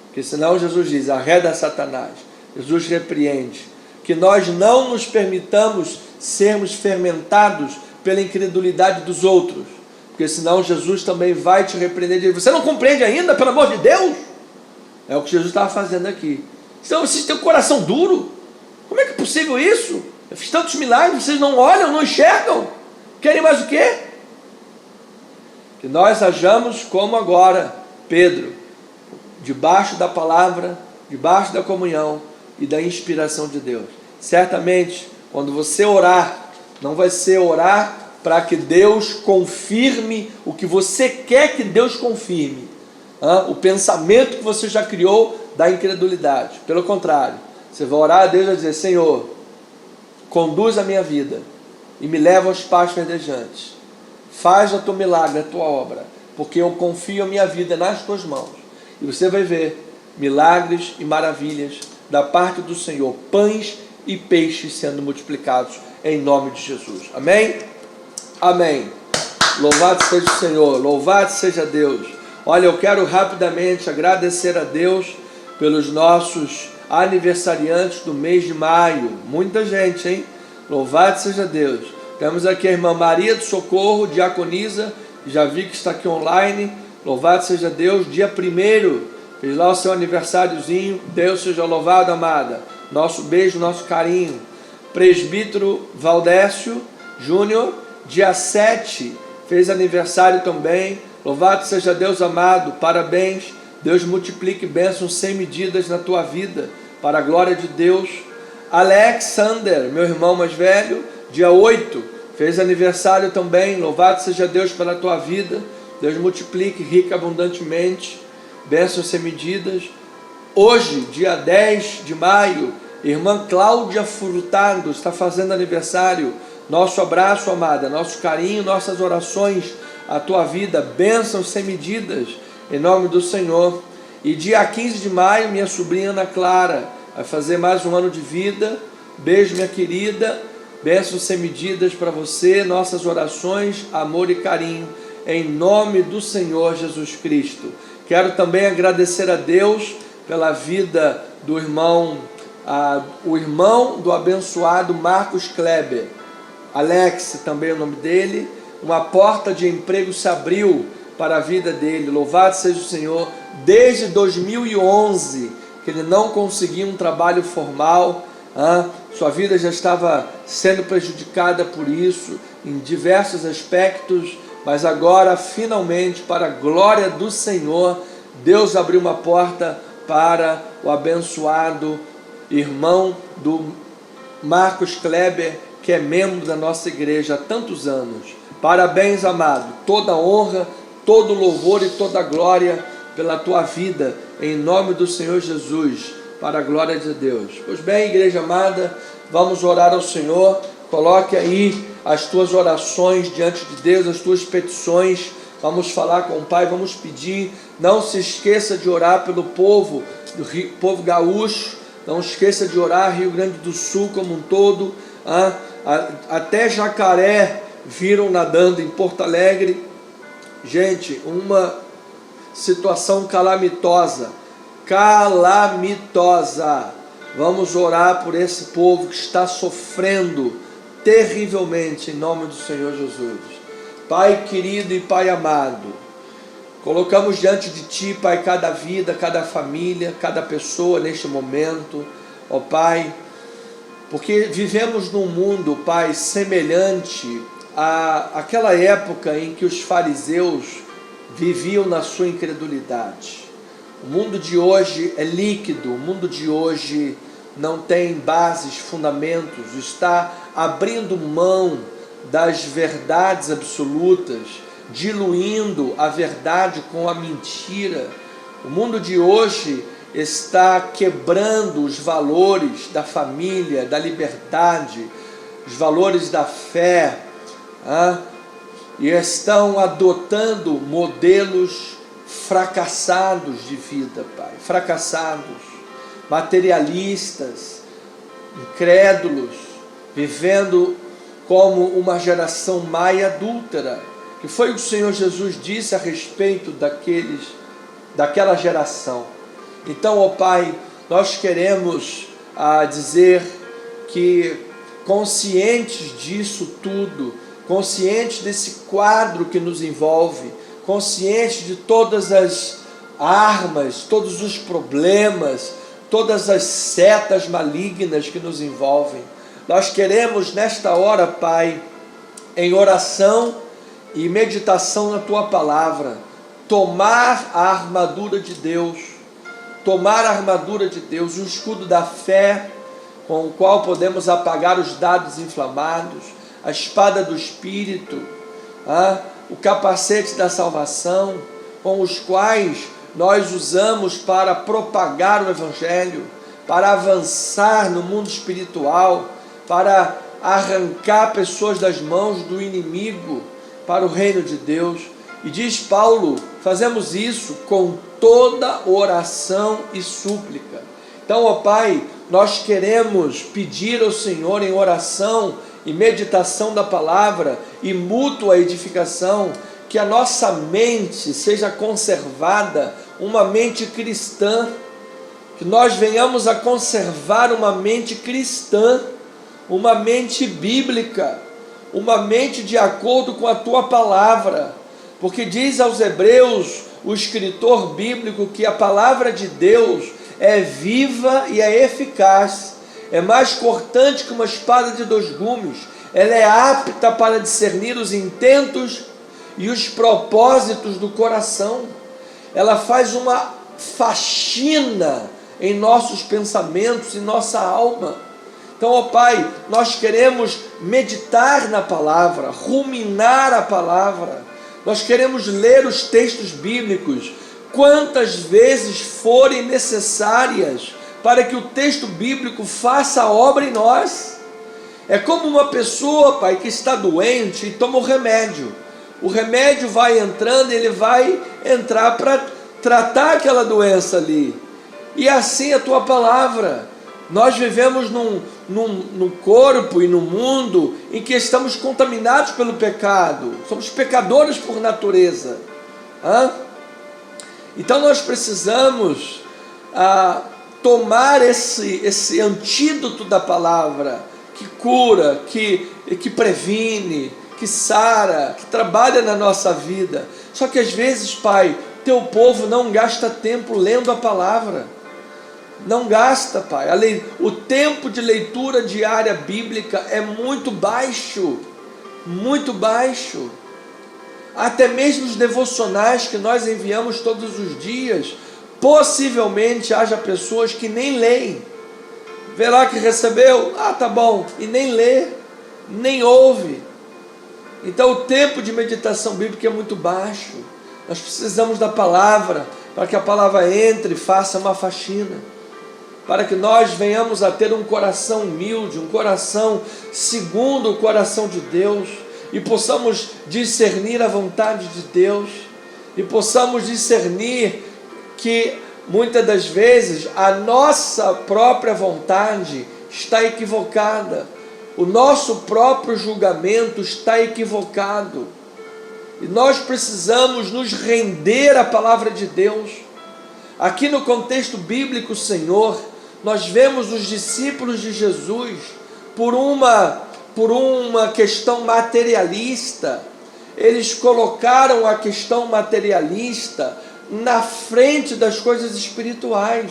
porque senão Jesus diz: arreda Satanás. Jesus repreende. Que nós não nos permitamos sermos fermentados pela incredulidade dos outros, porque senão Jesus também vai te repreender. Diz: você não compreende ainda, pelo amor de Deus? É o que Jesus estava fazendo aqui. Então vocês têm o coração duro. Como é que é possível isso? Eu fiz tantos milagres, vocês não olham, não enxergam. Querem mais o quê? Que nós hajamos como agora Pedro, debaixo da palavra, debaixo da comunhão e da inspiração de Deus. Certamente, quando você orar, não vai ser orar para que Deus confirme o que você quer que Deus confirme, o pensamento que você já criou da incredulidade. Pelo contrário, você vai orar a Deus e vai dizer: Senhor, conduz a minha vida e me leva aos passos verdejantes. Faz o teu milagre, a tua obra, porque eu confio a minha vida nas tuas mãos. E você vai ver milagres e maravilhas da parte do Senhor, pães e peixes sendo multiplicados em nome de Jesus. Amém? Amém. Louvado seja o Senhor, louvado seja Deus. Olha, eu quero rapidamente agradecer a Deus pelos nossos aniversariantes do mês de maio. Muita gente, hein? Louvado seja Deus. Temos aqui a irmã Maria do Socorro, diaconisa, já vi que está aqui online. Louvado seja Deus. Dia 1º, fez lá o seu aniversáriozinho. Deus seja louvado, amada. Nosso beijo, nosso carinho. Presbítero Valdécio Júnior, dia 7, fez aniversário também. Louvado seja Deus, amado. Parabéns. Deus multiplique bênçãos sem medidas na tua vida, para a glória de Deus. Alexander, meu irmão mais velho, dia 8, fez aniversário também. Louvado seja Deus pela tua vida. Deus multiplique rica abundantemente, bênçãos sem medidas. Hoje, dia 10 de maio, irmã Cláudia Furtado está fazendo aniversário. Nosso abraço, amada, nosso carinho, nossas orações à tua vida, bênçãos sem medidas, em nome do Senhor. E dia 15 de maio, minha sobrinha Ana Clara vai fazer mais um ano de vida. Beijo, minha querida, bênçãos sem medidas para você, nossas orações, amor e carinho, em nome do Senhor Jesus Cristo. Quero também agradecer a Deus pela vida do irmão, o irmão do abençoado Marcos Kleber, Alex também é o nome dele. Uma porta de emprego se abriu para a vida dele. Louvado seja o Senhor. Desde 2011 que ele não conseguia um trabalho formal, sua vida já estava sendo prejudicada por isso em diversos aspectos, mas agora finalmente, para a glória do Senhor, Deus abriu uma porta para o abençoado irmão do Marcos Kleber, que é membro da nossa igreja há tantos anos. Parabéns, amado. Toda honra, todo louvor e toda glória pela tua vida, em nome do Senhor Jesus, para a glória de Deus. Pois bem, igreja amada, vamos orar ao Senhor. Coloque aí as tuas orações diante de Deus, as tuas petições. Vamos falar com o Pai, vamos pedir. Não se esqueça de orar pelo povo, povo gaúcho. Não esqueça de orar Rio Grande do Sul como um todo. Até jacaré viram nadando em Porto Alegre. Gente, uma situação calamitosa. Vamos orar por esse povo que está sofrendo terrivelmente, em nome do Senhor Jesus. Pai querido e Pai amado, colocamos diante de Ti, Pai, cada vida, cada família, cada pessoa neste momento, ó Pai, porque vivemos num mundo, Pai, semelhante àquela época em que os fariseus viviam na sua incredulidade. O mundo de hoje é líquido, o mundo de hoje não tem bases, fundamentos, está abrindo mão das verdades absolutas, diluindo a verdade com a mentira. O mundo de hoje está quebrando os valores da família, da liberdade, os valores da fé, e estão adotando modelos fracassados de vida, Pai, fracassados, materialistas, incrédulos, vivendo como uma geração má e adúltera, que foi o que o Senhor Jesus disse a respeito daquela geração. Então, ó Pai, nós queremos dizer que, conscientes disso tudo, conscientes desse quadro que nos envolve, conscientes de todas as armas, todos os problemas, todas as setas malignas que nos envolvem, nós queremos nesta hora, Pai, em oração e meditação na Tua Palavra, tomar a armadura de Deus, o escudo da fé, com o qual podemos apagar os dardos inflamados, a espada do Espírito, o capacete da salvação, com os quais nós usamos para propagar o Evangelho, para avançar no mundo espiritual, para arrancar pessoas das mãos do inimigo para o reino de Deus. E diz Paulo, fazemos isso com toda oração e súplica. Então, ó Pai, nós queremos pedir ao Senhor em oração e meditação da palavra e mútua edificação, que a nossa mente seja conservada, uma mente cristã, que nós venhamos a conservar uma mente cristã, uma mente bíblica, uma mente de acordo com a Tua palavra, porque diz aos Hebreus, o escritor bíblico, que a palavra de Deus é viva e é eficaz, é mais cortante que uma espada de 2 gumes, ela é apta para discernir os intentos e os propósitos do coração, ela faz uma faxina em nossos pensamentos e nossa alma. Então, ó Pai, nós queremos meditar na palavra, ruminar a palavra, nós queremos ler os textos bíblicos quantas vezes forem necessárias, para que o texto bíblico faça a obra em nós. É como uma pessoa, Pai, que está doente e toma o remédio vai entrando, ele vai entrar para tratar aquela doença ali, e assim a Tua palavra. Nós vivemos num corpo e num mundo em que estamos contaminados pelo pecado, somos pecadores por natureza. Então nós precisamos tomar esse antídoto da palavra, que cura, que previne, que sara, que trabalha na nossa vida. Só que às vezes, Pai, Teu povo não gasta tempo lendo a palavra. Não gasta, Pai. O tempo de leitura diária bíblica é muito baixo, muito baixo. Até mesmo os devocionais que nós enviamos todos os dias, possivelmente haja pessoas que nem leem. Vê lá que recebeu, tá bom, e nem lê, nem ouve. Então o tempo de meditação bíblica é muito baixo. Nós precisamos da palavra, para que a palavra entre e faça uma faxina, para que nós venhamos a ter um coração humilde, um coração segundo o coração de Deus, e possamos discernir a vontade de Deus, e possamos discernir que muitas das vezes a nossa própria vontade está equivocada, o nosso próprio julgamento está equivocado, e nós precisamos nos render à palavra de Deus. Aqui no contexto bíblico, Senhor, nós vemos os discípulos de Jesus, por uma questão materialista, eles colocaram a questão materialista na frente das coisas espirituais.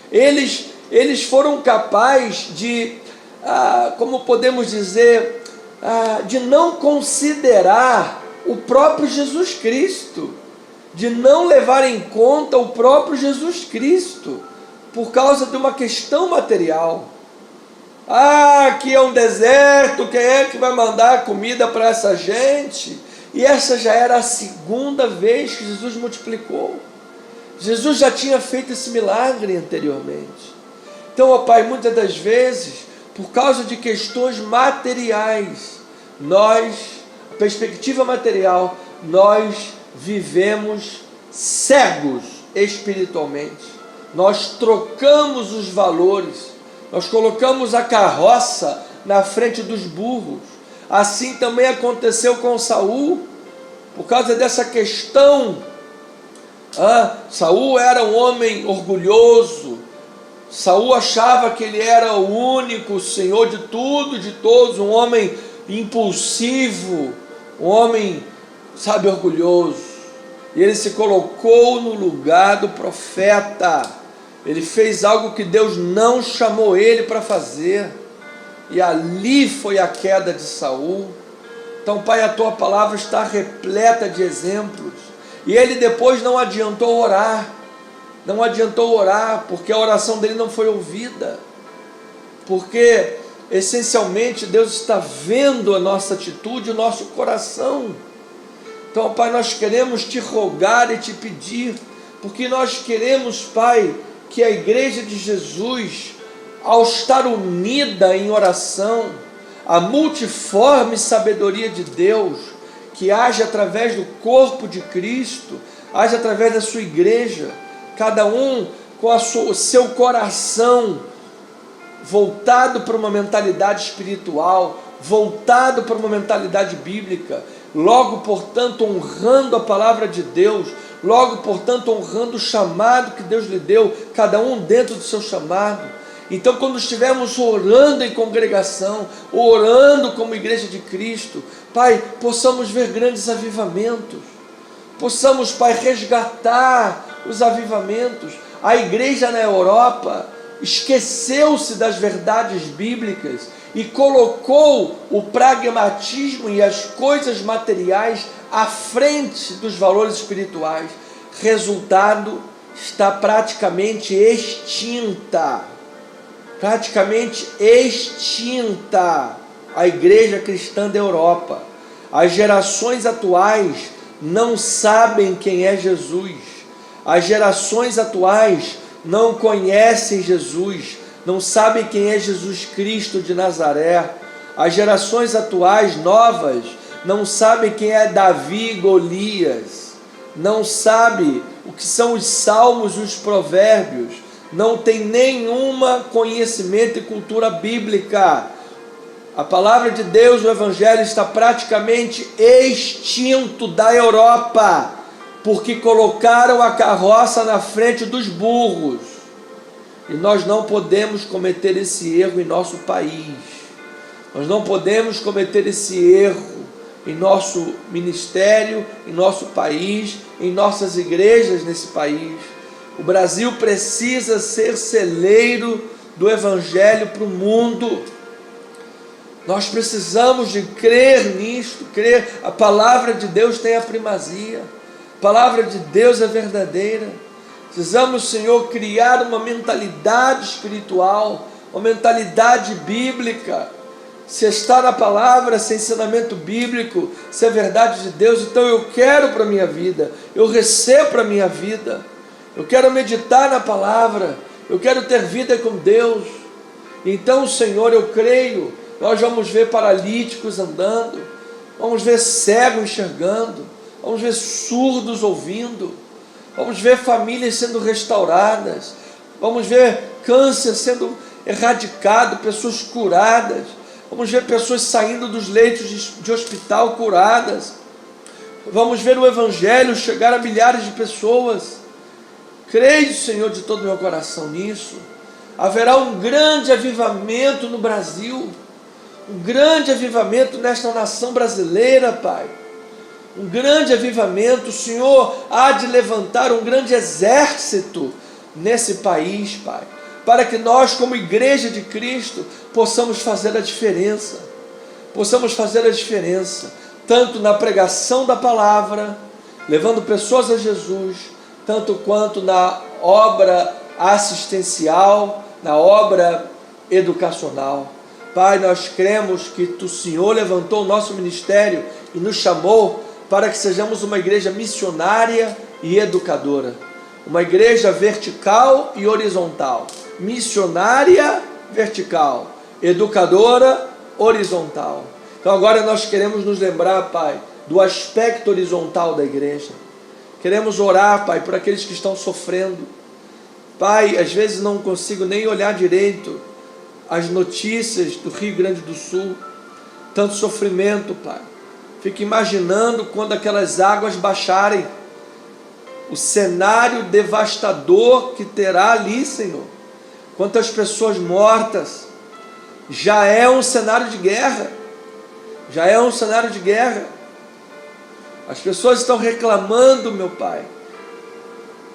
Eles foram capazes de, como podemos dizer, de não considerar o próprio Jesus Cristo, de não levar em conta o próprio Jesus Cristo, por causa de uma questão material. Aqui é um deserto, quem é que vai mandar comida para essa gente? E essa já era a segunda vez que Jesus multiplicou. Jesus já tinha feito esse milagre anteriormente. Então, ó Pai, muitas das vezes, por causa de questões materiais, nós perspectiva material, nós vivemos cegos espiritualmente. Nós trocamos os valores, nós colocamos a carroça na frente dos burros. Assim também aconteceu com Saul, por causa dessa questão. Saul era um homem orgulhoso. Saul achava que ele era o único senhor de tudo, de todos, um homem impulsivo, um homem, orgulhoso. E ele se colocou no lugar do profeta. Ele fez algo que Deus não chamou ele para fazer. E ali foi a queda de Saul. Então, Pai, a tua palavra está repleta de exemplos. E ele depois não adiantou orar. Não adiantou orar, porque a oração dele não foi ouvida. Porque, essencialmente, Deus está vendo a nossa atitude, o nosso coração. Então, Pai, nós queremos te rogar e te pedir, porque nós queremos, Pai, que a igreja de Jesus, ao estar unida em oração, a multiforme sabedoria de Deus, que age através do corpo de Cristo, age através da sua igreja, cada um com o seu coração voltado para uma mentalidade espiritual, voltado para uma mentalidade bíblica, logo, portanto, honrando a palavra de Deus, logo, portanto, honrando o chamado que Deus lhe deu, cada um dentro do seu chamado. Então, quando estivermos orando em congregação, orando como igreja de Cristo, Pai, possamos ver grandes avivamentos, possamos, Pai, resgatar os avivamentos. A igreja na Europa esqueceu-se das verdades bíblicas e colocou o pragmatismo e as coisas materiais à frente dos valores espirituais. Resultado, está praticamente extinta a igreja cristã da Europa. As gerações atuais não sabem quem é Jesus. As gerações atuais não conhecem Jesus, não sabem quem é Jesus Cristo de Nazaré. As gerações atuais, novas, não sabem quem é Davi e Golias, não sabem o que são os salmos e os provérbios, não tem nenhuma conhecimento e cultura bíblica. A palavra de Deus, o Evangelho, está praticamente extinto da Europa, porque colocaram a carroça na frente dos burros. E nós não podemos cometer esse erro em nosso país. Nós não podemos cometer esse erro em nosso ministério, em nosso país, em nossas igrejas nesse país. O Brasil precisa ser celeiro do Evangelho para o mundo. Nós precisamos de crer nisto, crer. A palavra de Deus tem a primazia. A palavra de Deus é verdadeira. Precisamos, Senhor, criar uma mentalidade espiritual, uma mentalidade bíblica. Se está na palavra, se é ensinamento bíblico, se é verdade de Deus, então eu quero para a minha vida, eu recebo para a minha vida, eu quero meditar na palavra, eu quero ter vida com Deus. Então, Senhor, eu creio, nós vamos ver paralíticos andando, vamos ver cegos enxergando, vamos ver surdos ouvindo, vamos ver famílias sendo restauradas, vamos ver câncer sendo erradicado, pessoas curadas, vamos ver pessoas saindo dos leitos de hospital curadas, vamos ver o Evangelho chegar a milhares de pessoas. Creio, Senhor, de todo o meu coração nisso. Haverá um grande avivamento no Brasil, um grande avivamento nesta nação brasileira, Pai. Um grande avivamento. O Senhor há de levantar um grande exército nesse país, Pai, para que nós, como igreja de Cristo, possamos fazer a diferença. Possamos fazer a diferença, tanto na pregação da palavra, levando pessoas a Jesus, tanto quanto na obra assistencial, na obra educacional. Pai, nós cremos que o Senhor levantou o nosso ministério e nos chamou para que sejamos uma igreja missionária e educadora. Uma igreja vertical e horizontal. Missionária, vertical. Educadora, horizontal. Então agora nós queremos nos lembrar, Pai, do aspecto horizontal da igreja. Queremos orar, Pai, por aqueles que estão sofrendo. Pai, às vezes não consigo nem olhar direito as notícias do Rio Grande do Sul. Tanto sofrimento, Pai. Fico imaginando quando aquelas águas baixarem, o cenário devastador que terá ali, Senhor. Quantas pessoas mortas. Já é um cenário de guerra. Já é um cenário de guerra. As pessoas estão reclamando, meu Pai,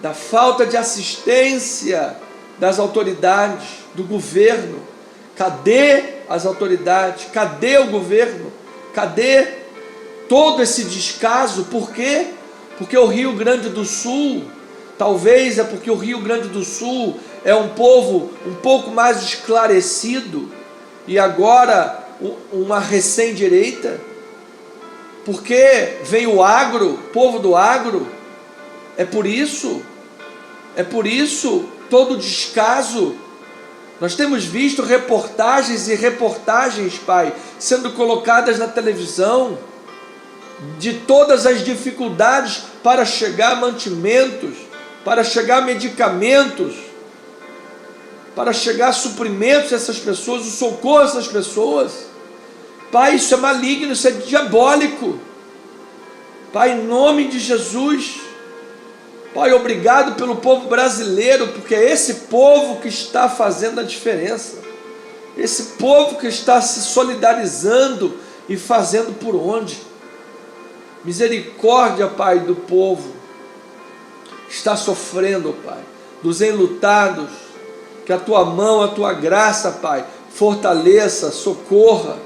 da falta de assistência das autoridades, do governo. Cadê as autoridades? Cadê o governo? Cadê todo esse descaso? Por quê? Porque o Rio Grande do Sul, talvez é porque o Rio Grande do Sul é um povo um pouco mais esclarecido e agora uma recém-direita, porque vem o agro, povo do agro, é por isso todo o descaso. Nós temos visto reportagens e reportagens, Pai, sendo colocadas na televisão, de todas as dificuldades para chegar mantimentos, para chegar medicamentos, para chegar suprimentos a essas pessoas, o socorro a essas pessoas. Pai, isso é maligno, isso é diabólico. Pai, em nome de Jesus, Pai, obrigado pelo povo brasileiro, porque é esse povo que está fazendo a diferença, esse povo que está se solidarizando e fazendo por onde. Misericórdia, Pai, do povo que está sofrendo, Pai, dos enlutados, que a Tua mão, a Tua graça, Pai, fortaleça, socorra,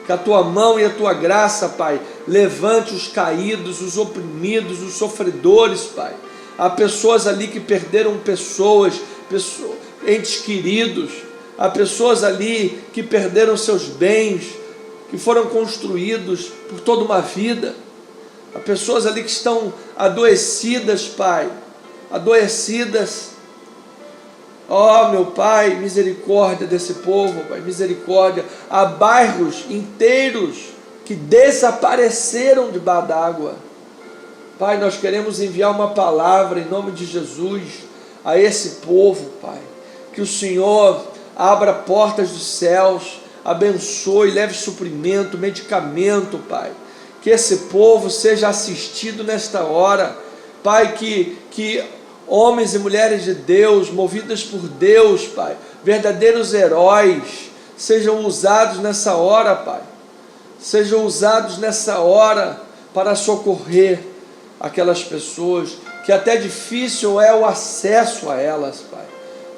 que a Tua mão e a Tua graça, Pai, levante os caídos, os oprimidos, os sofredores, Pai. Há pessoas ali que perderam pessoas, entes queridos, há pessoas ali que perderam seus bens, que foram construídos por toda uma vida. Há pessoas ali que estão adoecidas, Pai, adoecidas. Ó, meu Pai, misericórdia desse povo, Pai, misericórdia. Há bairros inteiros que desapareceram debaixo d'água. Pai, nós queremos enviar uma palavra em nome de Jesus a esse povo, Pai. Que o Senhor abra portas dos céus, abençoe, leve suprimento, medicamento, Pai. Que esse povo seja assistido nesta hora, Pai, que homens e mulheres de Deus, movidas por Deus, Pai, verdadeiros heróis, sejam usados nessa hora, Pai, sejam usados nessa hora para socorrer aquelas pessoas, que até difícil é o acesso a elas, Pai,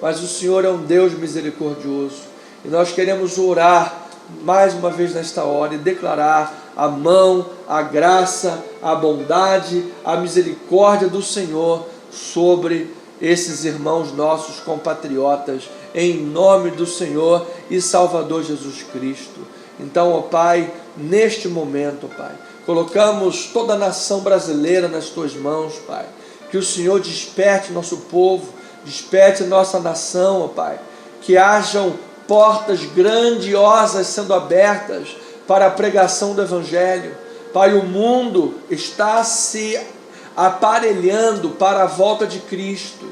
mas o Senhor é um Deus misericordioso, e nós queremos orar mais uma vez nesta hora e declarar a mão, a graça, a bondade, a misericórdia do Senhor sobre esses irmãos nossos compatriotas, em nome do Senhor e Salvador Jesus Cristo. Então, ó Pai, neste momento, Pai, colocamos toda a nação brasileira nas Tuas mãos, Pai, que o Senhor desperte nosso povo, desperte nossa nação, ó Pai, que hajam portas grandiosas sendo abertas para a pregação do Evangelho. Pai, o mundo está se aparelhando para a volta de Cristo.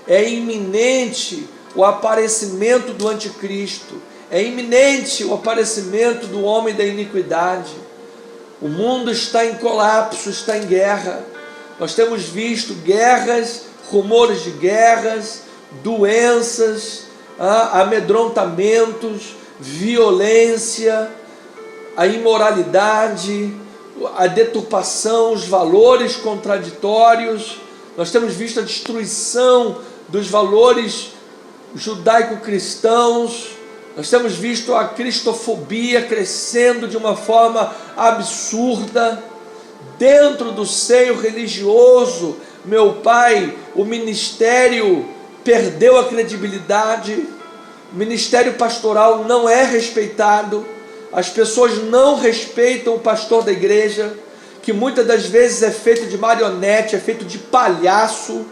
É iminente o aparecimento do anticristo. É iminente o aparecimento do homem da iniquidade. O mundo está em colapso, está em guerra. Nós temos visto guerras, rumores de guerras, doenças, amedrontamentos, violência, a imoralidade, a deturpação, os valores contraditórios. Nós temos visto a destruição dos valores judaico-cristãos. Nós temos visto a cristofobia crescendo de uma forma absurda dentro do seio religioso. Meu Pai, o ministério perdeu a credibilidade, o ministério pastoral não é respeitado, as pessoas não respeitam o pastor da igreja, que muitas das vezes é feito de marionete, é feito de palhaço.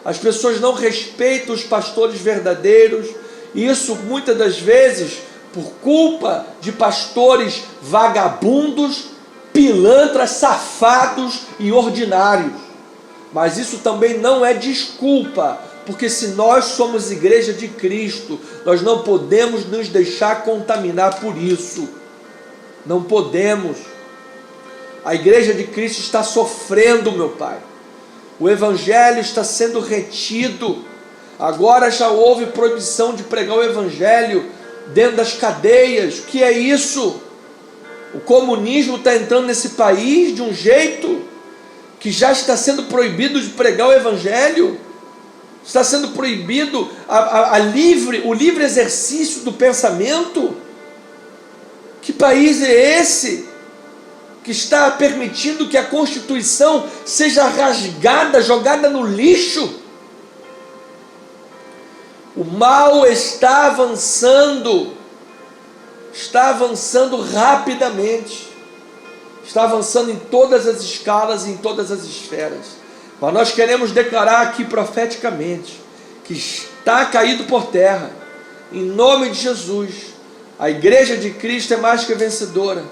As pessoas não respeitam os pastores verdadeiros, e isso muitas das vezes por culpa de pastores vagabundos, pilantras, safados e ordinários. Mas isso também não é desculpa, porque se nós somos igreja de Cristo, nós não podemos nos deixar contaminar por isso. Não podemos. A igreja de Cristo está sofrendo, meu Pai. O evangelho está sendo retido. Agora já houve proibição de pregar o evangelho dentro das cadeias. O que é isso? O comunismo está entrando nesse país de um jeito que já está sendo proibido de pregar o evangelho. Está sendo proibido o livre exercício do pensamento. Que país é esse que está permitindo que a Constituição seja rasgada, jogada no lixo? O mal está avançando rapidamente, está avançando em todas as escalas e em todas as esferas. Mas nós queremos declarar aqui profeticamente que está caído por terra, em nome de Jesus. A igreja de Cristo é mais que vencedora.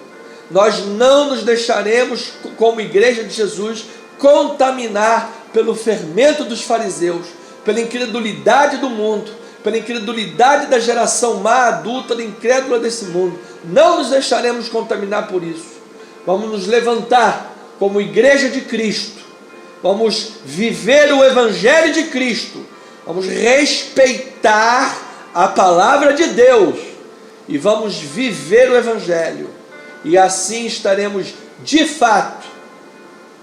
Nós não nos deixaremos, como igreja de Jesus, contaminar pelo fermento dos fariseus, pela incredulidade do mundo, pela incredulidade da geração má, adulta, incrédula desse mundo. Não nos deixaremos contaminar por isso. Vamos nos levantar como igreja de Cristo. Vamos viver o evangelho de Cristo. Vamos respeitar a palavra de Deus e vamos viver o evangelho. E assim estaremos de fato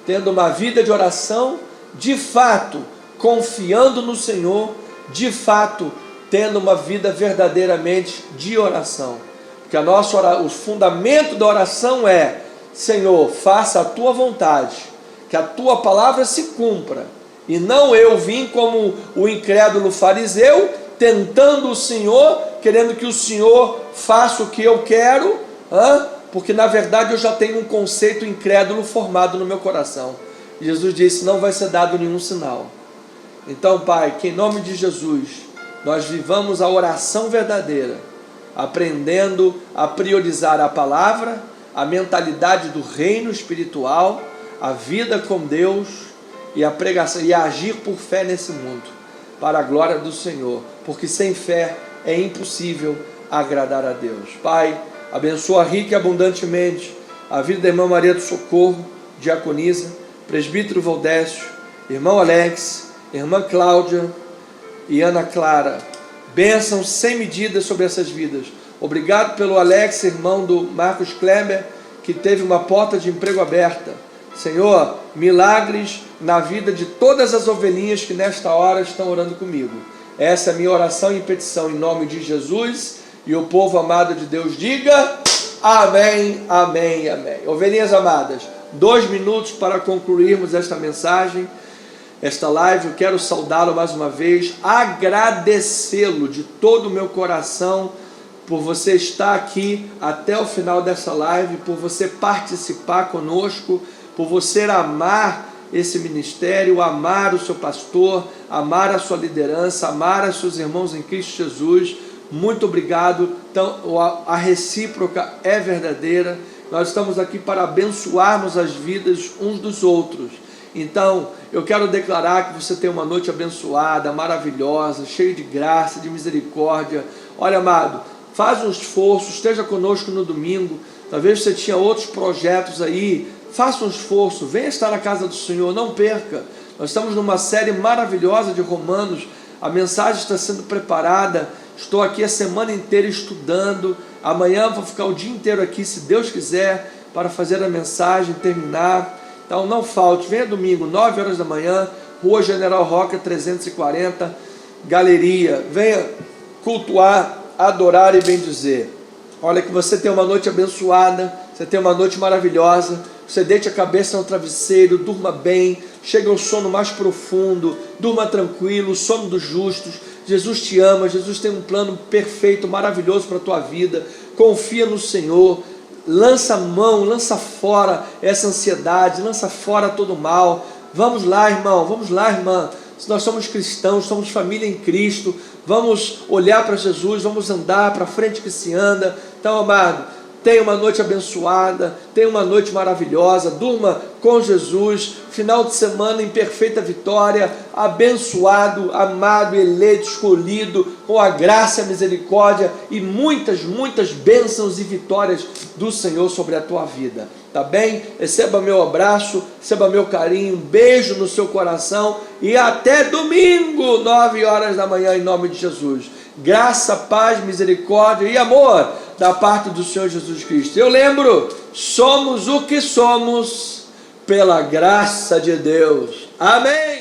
tendo uma vida de oração, de fato confiando no Senhor, de fato tendo uma vida verdadeiramente de oração. Porque o fundamento da oração é: Senhor, faça a tua vontade, que a tua palavra se cumpra, e não eu vim como o incrédulo fariseu, tentando o Senhor, querendo que o Senhor faça o que eu quero, porque na verdade eu já tenho um conceito incrédulo formado no meu coração. Jesus disse: não vai ser dado nenhum sinal. Então, Pai, que em nome de Jesus nós vivamos a oração verdadeira, aprendendo a priorizar a palavra, a mentalidade do reino espiritual, a vida com Deus e a pregação, e a agir por fé nesse mundo, para a glória do Senhor, porque sem fé é impossível agradar a Deus. Pai, abençoa rica e abundantemente a vida da irmã Maria do Socorro, diaconisa, presbítero Valdécio, irmão Alex, irmã Cláudia e Ana Clara. Bênção sem medida sobre essas vidas. Obrigado pelo Alex, irmão do Marcos Kleber, que teve uma porta de emprego aberta. Senhor, milagres na vida de todas as ovelhinhas que nesta hora estão orando comigo. Essa é a minha oração e petição em nome de Jesus. E o povo amado de Deus diga amém, amém, amém. Ovelhinhas amadas, 2 minutos para concluirmos esta mensagem, esta live. Eu quero saudá-lo mais uma vez, agradecê-lo de todo o meu coração por você estar aqui até o final dessa live, por você participar conosco, por você amar esse ministério, amar o seu pastor, amar a sua liderança, amar os seus irmãos em Cristo Jesus. Muito obrigado. Então, a recíproca é verdadeira. Nós estamos aqui para abençoarmos as vidas uns dos outros. Então, eu quero declarar que você tem uma noite abençoada, maravilhosa, cheia de graça, de misericórdia. Olha, amado, faz um esforço, esteja conosco no domingo. Talvez você tinha outros projetos aí. Faça um esforço, venha estar na casa do Senhor, não perca. Nós estamos numa série maravilhosa de Romanos. A mensagem está sendo preparada. Estou aqui a semana inteira estudando. Amanhã vou ficar o dia inteiro aqui, se Deus quiser, para fazer a mensagem, terminar. Então não falte, venha domingo, 9 horas da manhã, Rua General Roca 340, Galeria. Venha cultuar, adorar e bendizer. Olha, que você tenha uma noite abençoada, você tenha uma noite maravilhosa. Você deite a cabeça no travesseiro, durma bem, chega ao sono mais profundo, durma tranquilo, o sono dos justos. Jesus te ama, Jesus tem um plano perfeito, maravilhoso para a tua vida. Confia no Senhor, lança a mão, lança fora essa ansiedade, lança fora todo o mal. Vamos lá, irmão, vamos lá, irmã. Se nós somos cristãos, somos família em Cristo, vamos olhar para Jesus, vamos andar para frente que se anda. Então, amado, tenha uma noite abençoada, tenha uma noite maravilhosa, durma com Jesus, final de semana em perfeita vitória, abençoado, amado, eleito, escolhido, com a graça e a misericórdia e muitas, muitas bênçãos e vitórias do Senhor sobre a tua vida, tá bem? Receba meu abraço, receba meu carinho, um beijo no seu coração e até domingo, 9 horas da manhã, em nome de Jesus. Graça, paz, misericórdia e amor da parte do Senhor Jesus Cristo. Eu lembro, somos o que somos pela graça de Deus. Amém.